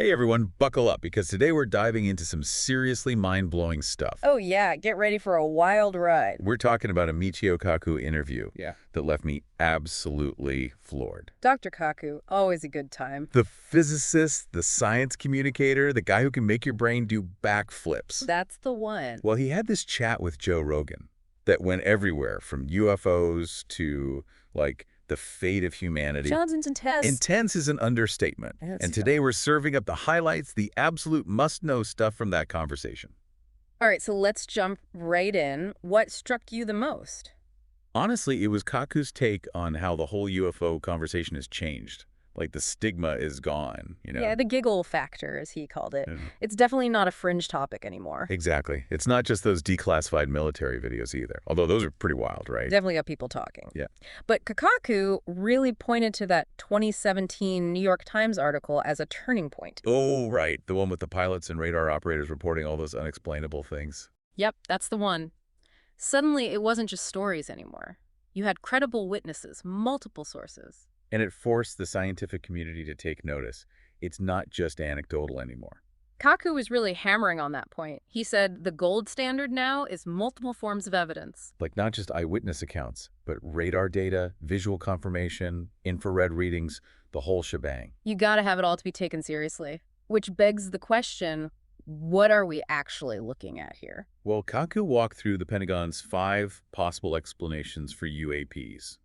Hey everyone, buckle up because today we're diving into some seriously mind-blowing stuff. Oh yeah, get ready for a wild ride. We're talking about a Michio Kaku interview Yeah. that left me absolutely floored. Dr. Kaku, always a good time. The physicist, the science communicator, the guy who can make your brain do backflips. That's the one. Well, he had this chat with Joe Rogan that went everywhere from UFOs to, the fate of humanity. Johnson's and Tess. Intense is an understatement. And today we're serving up the highlights, the absolute must-know stuff from that conversation. All right, so let's jump right in. What struck you the most? Honestly, it was Kaku's take on how the whole UFO conversation has changed. Like the stigma is gone, Yeah, the giggle factor, as he called it. Yeah. It's definitely not a fringe topic anymore. Exactly. It's not just those declassified military videos either, although those are pretty wild, right? Definitely got people talking. Yeah. But Kaku really pointed to that 2017 New York Times article as a turning point. Oh, right. The one with the pilots and radar operators reporting all those unexplainable things. Yep, that's the one. Suddenly, it wasn't just stories anymore. You had credible witnesses, multiple sources. And it forced the scientific community to take notice. It's not just anecdotal anymore. Kaku was really hammering on that point. He said the gold standard now is multiple forms of evidence. Like not just eyewitness accounts, but radar data, visual confirmation, infrared readings, the whole shebang. You gotta have it all to be taken seriously. Which begs the question, what are we actually looking at here? Well, Kaku walked through the Pentagon's 5 possible explanations for UAPs,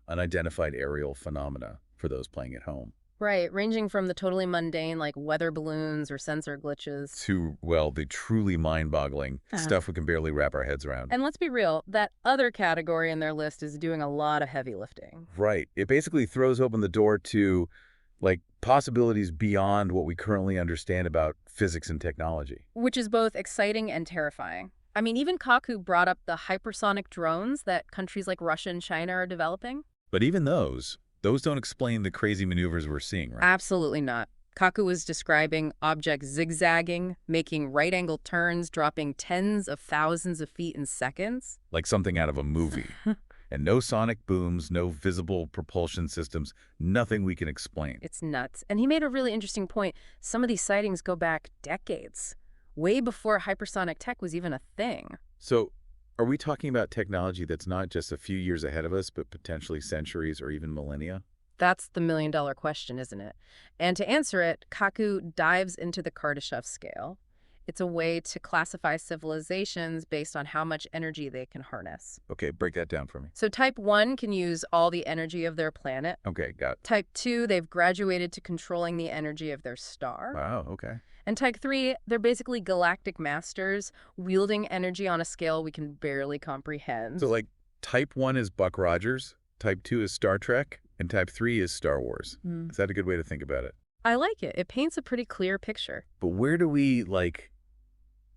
unidentified aerial phenomena, for those playing at home. Right, ranging from the totally mundane like weather balloons or sensor glitches. To, well, the truly mind-boggling stuff we can barely wrap our heads around. And let's be real, that other category in their list is doing a lot of heavy lifting. Right. It basically throws open the door to, possibilities beyond what we currently understand about physics and technology. Which is both exciting and terrifying. I mean, even Kaku brought up the hypersonic drones that countries like Russia and China are developing. But even those don't explain the crazy maneuvers we're seeing, right? Absolutely not. Kaku was describing objects zigzagging, making right-angle turns, dropping tens of thousands of feet in seconds. Like something out of a movie. And no sonic booms, no visible propulsion systems, nothing we can explain. It's nuts. And he made a really interesting point. Some of these sightings go back decades, way before hypersonic tech was even a thing. So, are we talking about technology that's not just a few years ahead of us, but potentially centuries or even millennia? That's the million-dollar question, isn't it? And to answer it, Kaku dives into the Kardashev scale. It's a way to classify civilizations based on how much energy they can harness. Okay, break that down for me. So type 1 can use all the energy of their planet. Okay, got it. Type 2, they've graduated to controlling the energy of their star. Wow, okay. And type 3, they're basically galactic masters, wielding energy on a scale we can barely comprehend. So, type 1 is Buck Rogers, type 2 is Star Trek, and type 3 is Star Wars. Is that a good way to think about it? I like it. It paints a pretty clear picture. But where do we,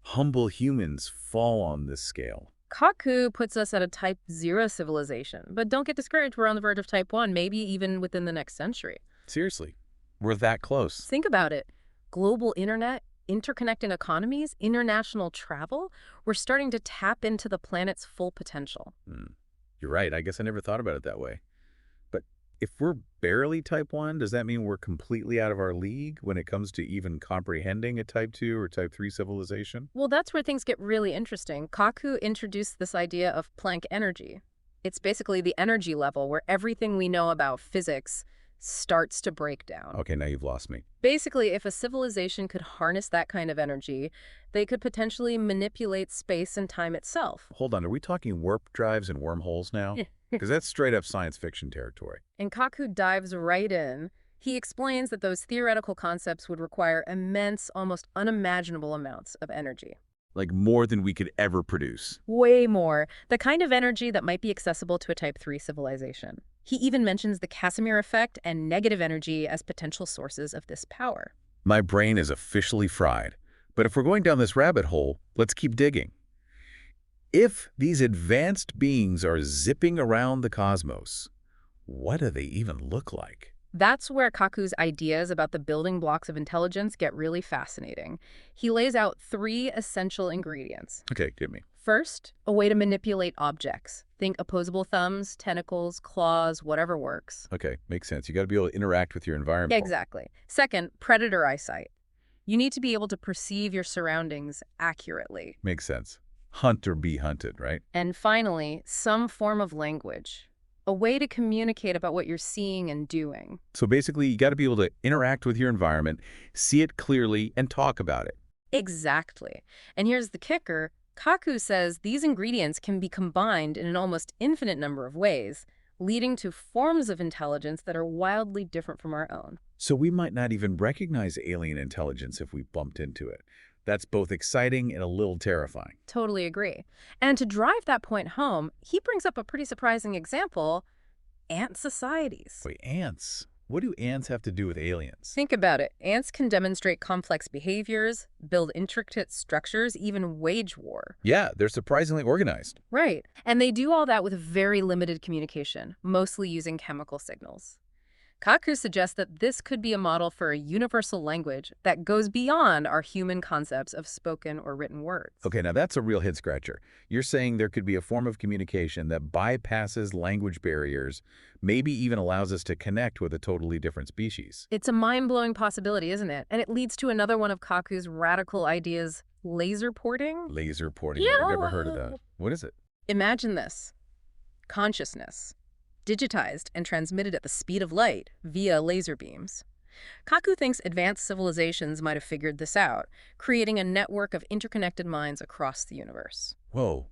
humble humans fall on this scale? Kaku puts us at a type 0 civilization. But don't get discouraged, we're on the verge of type 1, maybe even within the next century. Seriously, we're that close. Think about it. Global internet, interconnected economies, international travel. We're starting to tap into the planet's full potential. You're right. I guess I never thought about it that way. But if we're barely type 1, does that mean we're completely out of our league when it comes to even comprehending a type 2 or type 3 civilization? Well, that's where things get really interesting. Kaku introduced this idea of Planck energy. It's basically the energy level where everything we know about physics starts to break down. Okay, now you've lost me. Basically, if a civilization could harness that kind of energy, they could potentially manipulate space and time itself. Hold on, are we talking warp drives and wormholes now? Because that's straight up science fiction territory. And Kaku dives right in. He explains that those theoretical concepts would require immense, almost unimaginable amounts of energy. Like more than we could ever produce. Way more. The kind of energy that might be accessible to a Type 3 civilization. He even mentions the Casimir effect and negative energy as potential sources of this power. My brain is officially fried. But if we're going down this rabbit hole, let's keep digging. If these advanced beings are zipping around the cosmos, what do they even look like? That's where Kaku's ideas about the building blocks of intelligence get really fascinating. He lays out 3 essential ingredients. Okay, give me. First, a way to manipulate objects. Think opposable thumbs, tentacles, claws, whatever works. Okay, makes sense. You got to be able to interact with your environment. Exactly. Second, predator eyesight. You need to be able to perceive your surroundings accurately. Makes sense. Hunt or be hunted, right? And finally, some form of language. A way to communicate about what you're seeing and doing. So basically, you got to be able to interact with your environment, see it clearly, and talk about it. Exactly. And here's the kicker. Kaku says these ingredients can be combined in an almost infinite number of ways, leading to forms of intelligence that are wildly different from our own. So we might not even recognize alien intelligence if we bumped into it. That's both exciting and a little terrifying. Totally agree. And to drive that point home, he brings up a pretty surprising example: ant societies. Wait, ants? What do ants have to do with aliens? Think about it. Ants can demonstrate complex behaviors, build intricate structures, even wage war. Yeah, they're surprisingly organized. Right. And they do all that with very limited communication, mostly using chemical signals. Kaku suggests that this could be a model for a universal language that goes beyond our human concepts of spoken or written words. Okay, now that's a real head-scratcher. You're saying there could be a form of communication that bypasses language barriers, maybe even allows us to connect with a totally different species. It's a mind-blowing possibility, isn't it? And it leads to another one of Kaku's radical ideas: laser porting. Laser porting. Yeah. I've never heard of that. What is it? Imagine this: consciousness, digitized and transmitted at the speed of light via laser beams. Kaku thinks advanced civilizations might have figured this out, creating a network of interconnected minds across the universe. Whoa.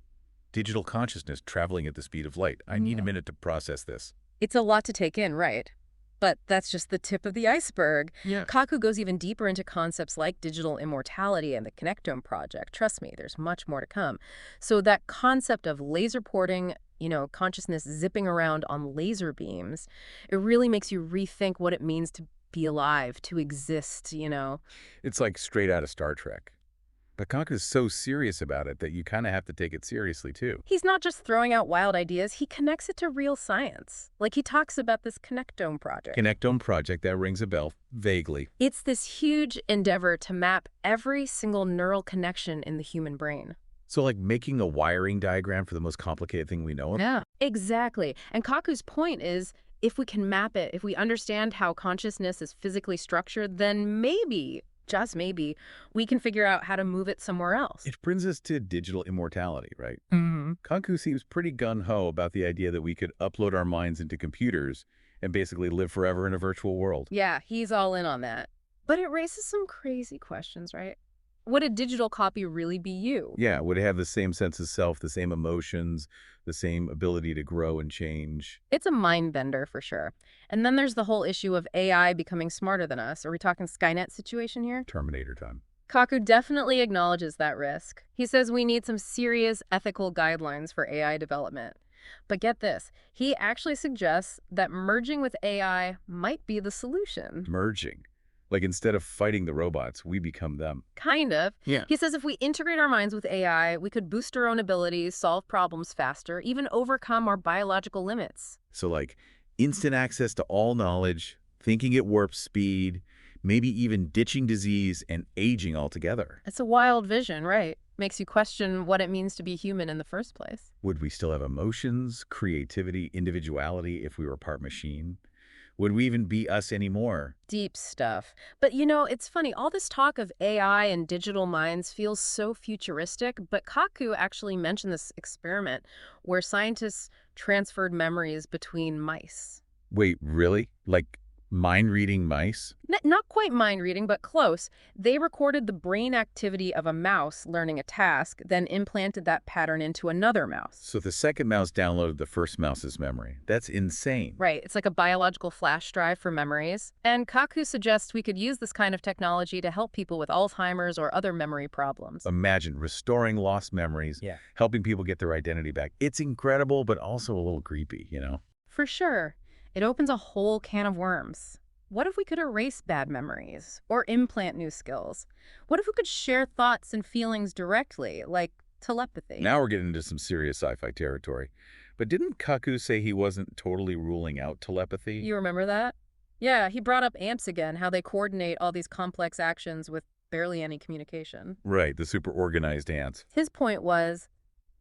Digital consciousness traveling at the speed of light. I need a minute to process this. It's a lot to take in, right? But that's just the tip of the iceberg. Yeah. Kaku goes even deeper into concepts like digital immortality and the connectome project. Trust me, there's much more to come. So that concept of laser porting, consciousness zipping around on laser beams, it really makes you rethink what it means to be alive, to exist. It's like straight out of Star Trek. But Kaku's so serious about it that you kind of have to take it seriously, too. He's not just throwing out wild ideas, he connects it to real science. Like he talks about this connectome project. Connectome project, that rings a bell, vaguely. It's this huge endeavor to map every single neural connection in the human brain. So like making a wiring diagram for the most complicated thing we know of? Yeah, exactly. And Kaku's point is, if we can map it, if we understand how consciousness is physically structured, then maybe, just maybe, we can figure out how to move it somewhere else. It brings us to digital immortality, right? Mm-hmm. Kaku seems pretty gung-ho about the idea that we could upload our minds into computers and basically live forever in a virtual world. Yeah, he's all in on that. But it raises some crazy questions, right? Would a digital copy really be you? Yeah, would it have the same sense of self, the same emotions, the same ability to grow and change? It's a mind bender for sure. And then there's the whole issue of AI becoming smarter than us. Are we talking Skynet situation here? Terminator time. Kaku definitely acknowledges that risk. He says we need some serious ethical guidelines for AI development. But get this, he actually suggests that merging with AI might be the solution. Merging. Like instead of fighting the robots, we become them. Kind of. Yeah. He says if we integrate our minds with AI, we could boost our own abilities, solve problems faster, even overcome our biological limits. So like instant access to all knowledge, thinking at warp speed, maybe even ditching disease and aging altogether. It's a wild vision, right? Makes you question what it means to be human in the first place. Would we still have emotions, creativity, individuality if we were part machine? Would we even be us anymore? Deep stuff. But it's funny, all this talk of AI and digital minds feels so futuristic, but Kaku actually mentioned this experiment where scientists transferred memories between mice. Wait, really? Like mind-reading mice? Not quite mind reading, but close. They recorded the brain activity of a mouse learning a task, then implanted that pattern into another mouse. So the second mouse downloaded the first mouse's memory. That's insane. Right, it's like a biological flash drive for memories. And Kaku suggests we could use this kind of technology to help people with Alzheimer's or other memory problems. Imagine restoring lost memories, helping people get their identity back. It's incredible, but also a little creepy, For sure. It opens a whole can of worms. What if we could erase bad memories or implant new skills? What if we could share thoughts and feelings directly, like telepathy? Now we're getting into some serious sci-fi territory. But didn't Kaku say he wasn't totally ruling out telepathy? You remember that? Yeah, he brought up amps again, how they coordinate all these complex actions with barely any communication. Right, the super organized ants. His point was,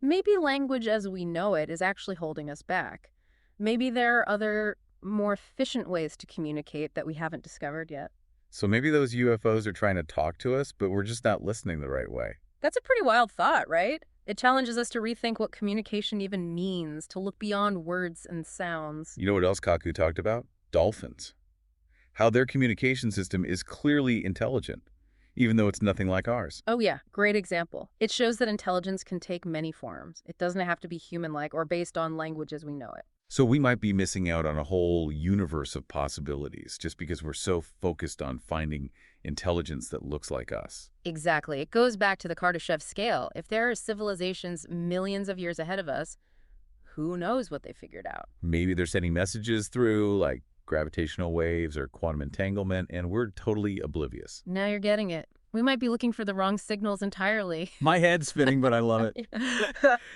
maybe language as we know it is actually holding us back. Maybe there are other, more efficient ways to communicate that we haven't discovered yet. So maybe those UFOs are trying to talk to us, but we're just not listening the right way. That's a pretty wild thought, right? It challenges us to rethink what communication even means, to look beyond words and sounds. You know what else Kaku talked about? Dolphins. How their communication system is clearly intelligent, even though it's nothing like ours. Oh yeah, great example. It shows that intelligence can take many forms. It doesn't have to be human-like or based on language as we know it. So we might be missing out on a whole universe of possibilities just because we're so focused on finding intelligence that looks like us. Exactly. It goes back to the Kardashev scale. If there are civilizations millions of years ahead of us, who knows what they figured out? Maybe they're sending messages through, like gravitational waves or quantum entanglement, and we're totally oblivious. Now you're getting it. We might be looking for the wrong signals entirely. My head's spinning, but I love it.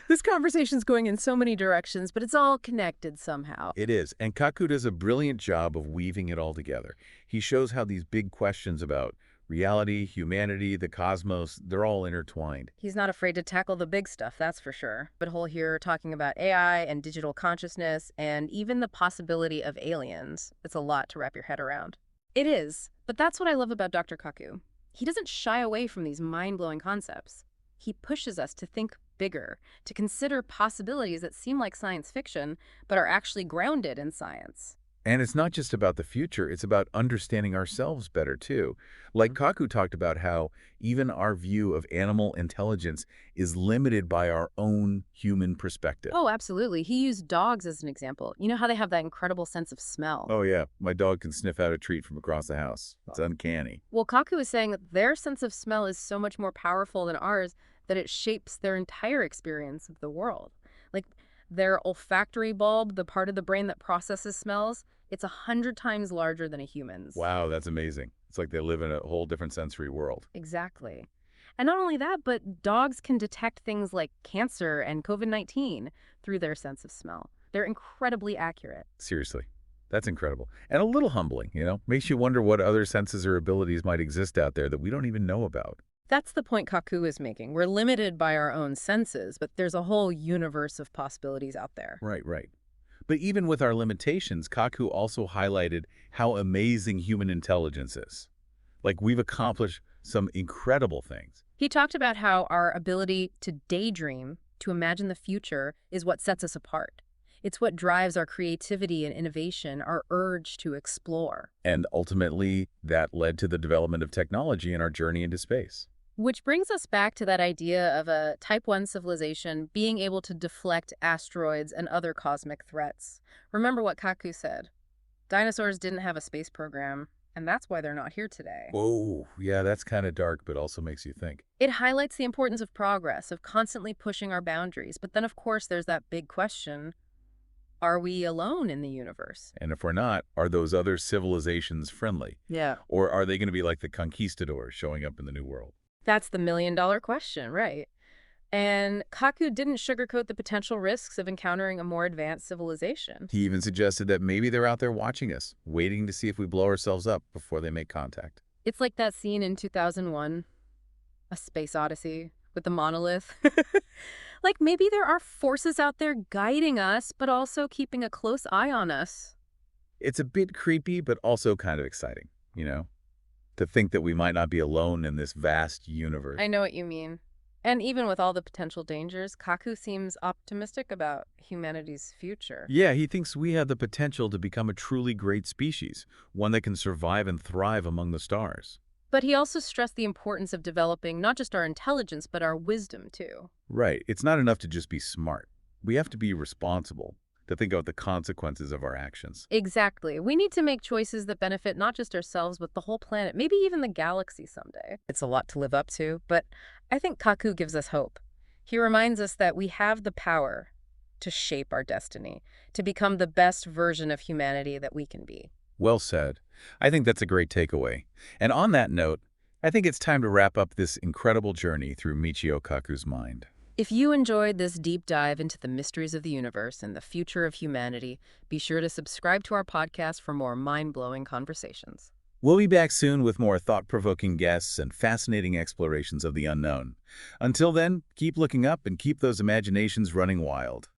This conversation's going in so many directions, but it's all connected somehow. It is, and Kaku does a brilliant job of weaving it all together. He shows how these big questions about reality, humanity, the cosmos, they're all intertwined. He's not afraid to tackle the big stuff, that's for sure. But whole here talking about AI and digital consciousness and even the possibility of aliens. It's a lot to wrap your head around. It is, but that's what I love about Dr. Kaku. He doesn't shy away from these mind-blowing concepts. He pushes us to think bigger, to consider possibilities that seem like science fiction, but are actually grounded in science. And it's not just about the future, it's about understanding ourselves better, too. Like Kaku talked about how even our view of animal intelligence is limited by our own human perspective. Oh, absolutely. He used dogs as an example. You know how they have that incredible sense of smell? Oh, yeah. My dog can sniff out a treat from across the house. It's uncanny. Well, Kaku is saying that their sense of smell is so much more powerful than ours that it shapes their entire experience of the world. Like their olfactory bulb, the part of the brain that processes smells, it's 100 times larger than a human's. Wow, that's amazing. It's like they live in a whole different sensory world. Exactly. And not only that, but dogs can detect things like cancer and COVID-19 through their sense of smell. They're incredibly accurate. Seriously. That's incredible. And a little humbling, you know? Makes you wonder what other senses or abilities might exist out there that we don't even know about. That's the point Kaku is making. We're limited by our own senses, but there's a whole universe of possibilities out there. Right, right. But even with our limitations, Kaku also highlighted how amazing human intelligence is. Like, we've accomplished some incredible things. He talked about how our ability to daydream, to imagine the future, is what sets us apart. It's what drives our creativity and innovation, our urge to explore. And ultimately, that led to the development of technology and our journey into space. Which brings us back to that idea of a Type 1 civilization being able to deflect asteroids and other cosmic threats. Remember what Kaku said. Dinosaurs didn't have a space program, and that's why they're not here today. Whoa, yeah, that's kind of dark, but also makes you think. It highlights the importance of progress, of constantly pushing our boundaries. But then, of course, there's that big question, are we alone in the universe? And if we're not, are those other civilizations friendly? Yeah. Or are they going to be like the conquistadors showing up in the New World? That's the million-dollar question, right? And Kaku didn't sugarcoat the potential risks of encountering a more advanced civilization. He even suggested that maybe they're out there watching us, waiting to see if we blow ourselves up before they make contact. It's like that scene in 2001, A Space Odyssey, with the monolith. Like maybe there are forces out there guiding us, but also keeping a close eye on us. It's a bit creepy, but also kind of exciting, you know? To think that we might not be alone in this vast universe. I know what you mean. And even with all the potential dangers, Kaku seems optimistic about humanity's future. Yeah, he thinks we have the potential to become a truly great species, one that can survive and thrive among the stars. But he also stressed the importance of developing not just our intelligence, but our wisdom, too. Right. It's not enough to just be smart. We have to be responsible, to think about the consequences of our actions. Exactly. We need to make choices that benefit not just ourselves, but the whole planet, maybe even the galaxy someday. It's a lot to live up to, but I think Kaku gives us hope. He reminds us that we have the power to shape our destiny, to become the best version of humanity that we can be. Well said. I think that's a great takeaway. And on that note, I think it's time to wrap up this incredible journey through Michio Kaku's mind. If you enjoyed this deep dive into the mysteries of the universe and the future of humanity, be sure to subscribe to our podcast for more mind-blowing conversations. We'll be back soon with more thought-provoking guests and fascinating explorations of the unknown. Until then, keep looking up and keep those imaginations running wild.